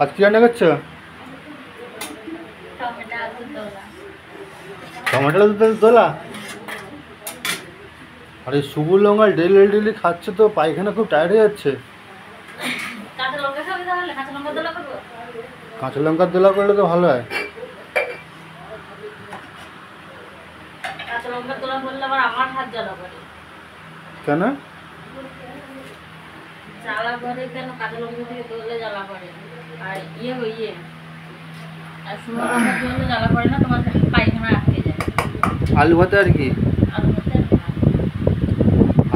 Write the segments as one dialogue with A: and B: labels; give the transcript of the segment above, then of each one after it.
A: আজ কি রান্না করছো? টমেটো দোলা। আরে সবুজ লঙ্কা ডেলি ডেলি খাচ্ছে তো পায়খানা খুব টায়ার্ড হয়ে যাচ্ছে। কাঁচা লঙ্কার দোলা করলে তো ভালো হয়। কেন
B: জ্বালা করে? কেন কাঁচা লঙ্কা থেকে দোলে জ্বালা করে? আর আর শুকনো লঙ্কা দোলে জ্বালা করে না, তোমার পায়খানা আটকে যায়।
A: আলু ভাতে আর কি?
B: আলু ভাতে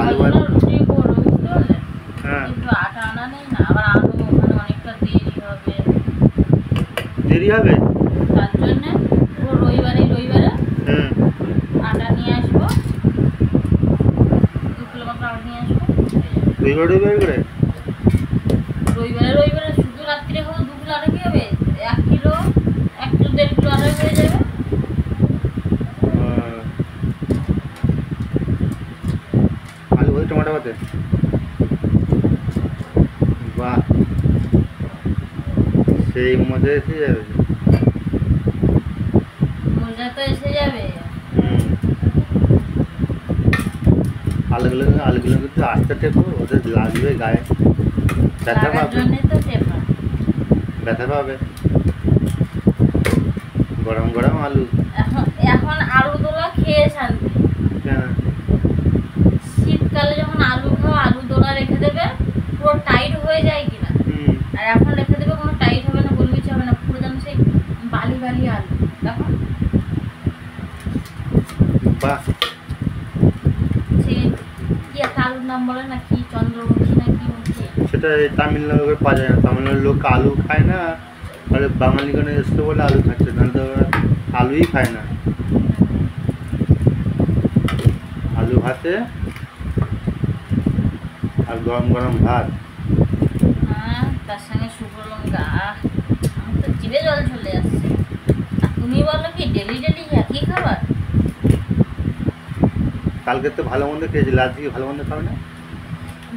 A: আলু ভাতে
B: রুটি করো, বুঝতে পারলে?
A: হ্যাঁ,
B: কিন্তু আটা আনা নেই না, আবার আনবো ওখানে অনেকটা দেরি হবে।
A: দেরি হবে
B: তার জন্যে রবিবারে আটা নিয়ে আসবো, 2 কিলো মতো আটা নিয়ে আসবো।
A: রবিবার করে
B: রবিবারে শুধু রাত্রে হলো 2 কিলো আটা কি হবে? 1 কিলো 1.5 কিলো আটা হয়ে যাবে।
A: আলু ভাতে টমেটো ভাতে, বাহ সেই মজা এসে যাবে।
B: মজা তো এসে যাবে।
A: আলুগুলো কিন্তু আস্তে টেপো, ওদের লাগবে গায়ে, ব্যথা
B: লাগার
A: পাবে।
B: জন্যই তো চেপা।
A: ব্যথা পাবে। গরম গরম আলু।
B: এখন আলু দোলা খেয়ে শান্তি।
A: কেন?
B: শীতকালে যখন আলু খাও, আলু দোলা রেখে দেবে, পুরো টাইট হয়ে যায় কিনা। আর এখন রেখে দেবে, কোনো টাইট হবে না, কোনো কিছু হবে না, পুরো যেন সেই বালি বালি আলু। দেখো
A: বাহ,
B: সে কি একটা আলুর নাম বলে না, কি চন্দ্রমুখী না কি মুখী।
A: সেটা এই তামিলনাড়ুতে পাওয়া যায় না। তামিলনাড়ুর লোক আলু খায় না, তাহলে বাঙালিগণে এসছে বলে আলু খাচ্ছে, নাহলে তো ওরা আলুই খায় না। আলু ভাতে আর গরম গরম ভাত।
B: হ্যাঁ, তার সঙ্গে শুকনো লঙ্কা, আমার তো জিভে জল চলে আসছে। আর তুমি বলো কি ডেলি ডেলি একই খাবার?
A: কালকে তো ভালো মন্দ খেয়েছিল, আজকে ভালো মন্দ খাবে না?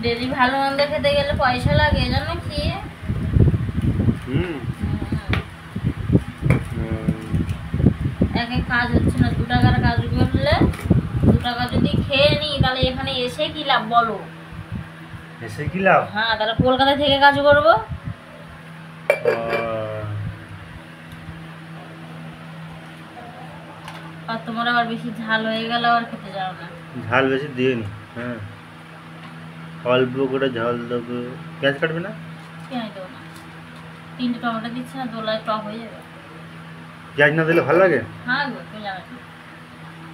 B: ডেলি ভালো মন্দ খেতে গেলে পয়সা লাগে, জানো কি? একে কাজ হচ্ছে না, 2 টাকার কাজ করলে 2 টাকা যদি খেয়ে নিই, তাহলে এখানে এসে কি লাভ বলো?
A: এসে কি লাভ?
B: হ্যাঁ, তাহলে কলকাতা থেকে কাজ করবো। আর তোমার আবার বেশি ঝাল হয়ে গেলে আবার খেতে যাও না।
A: ঝাল বেশি দিয়ে নি। হ্যাঁ, অল্প করে ঝাল দেবো। পেঁয়াজ কাটবে না?
B: পেঁয়াজ দেবো না, 3টে টমেটো দিচ্ছে না, দোলায় টক হয়ে যাবে।
A: পেঁয়াজ না দিলে ভালো লাগে?
B: হ্যাঁ গো, তুমি জানো তো।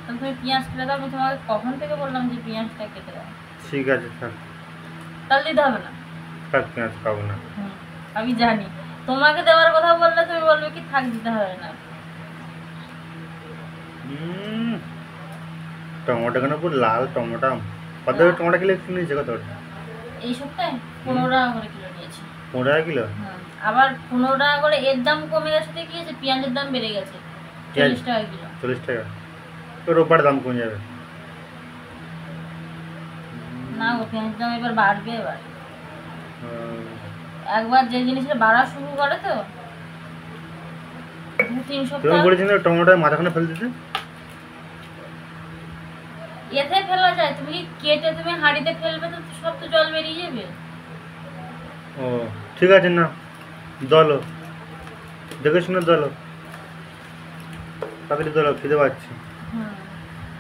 B: তাহলে তুমি পেঁয়াজ কেটে দাও, আমি তোমাকে কখন থেকে বললাম যে পেঁয়াজটা কেটে দাও।
A: ঠিক আছে, থাক
B: তাহলে দিতে হবে না।
A: থাক, পেঁয়াজ খাবো না।
B: আমি জানি, তোমাকে দেওয়ার কথা বললে তুমি বলবে কি থাক, দিতে হবে না।
A: টমেটো কেন পুরো লাল টমেটো? কত করে টমেটো কিলো কিনেছে? কত করে
B: এই সপ্তাহে 15 টাকা করে কিলো নিয়েছি।
A: 15 টাকা কিলো?
B: আবার 15 টাকা করে এর দাম কমে গেছে, দেখিয়েছে পেঁয়াজের দাম বেড়ে গেছে 40 টাকা কিলো।
A: 40 টাকা? তো রোববার দাম কমে যাবে।
B: না গো, পেঁয়াজের দাম এবার বাড়বে। এবার একবার যে জিনিসের বাড়া শুরু করে তো 2-3
A: তুমি
B: সপ্তাহ।
A: বলেছিলে টমেটো মাথাখানে ফেল দিতে।
B: এতে ফেলা যায়? তুমি কি কেটে তুমি হাঁড়িতে ফেলবে তো সব তো জল বেরিয়ে যাবে।
A: ও ঠিক আছে, না দলো, দেখে শুনে দলো, তাড়াতাড়ি দলো, খেতে পাচ্ছি।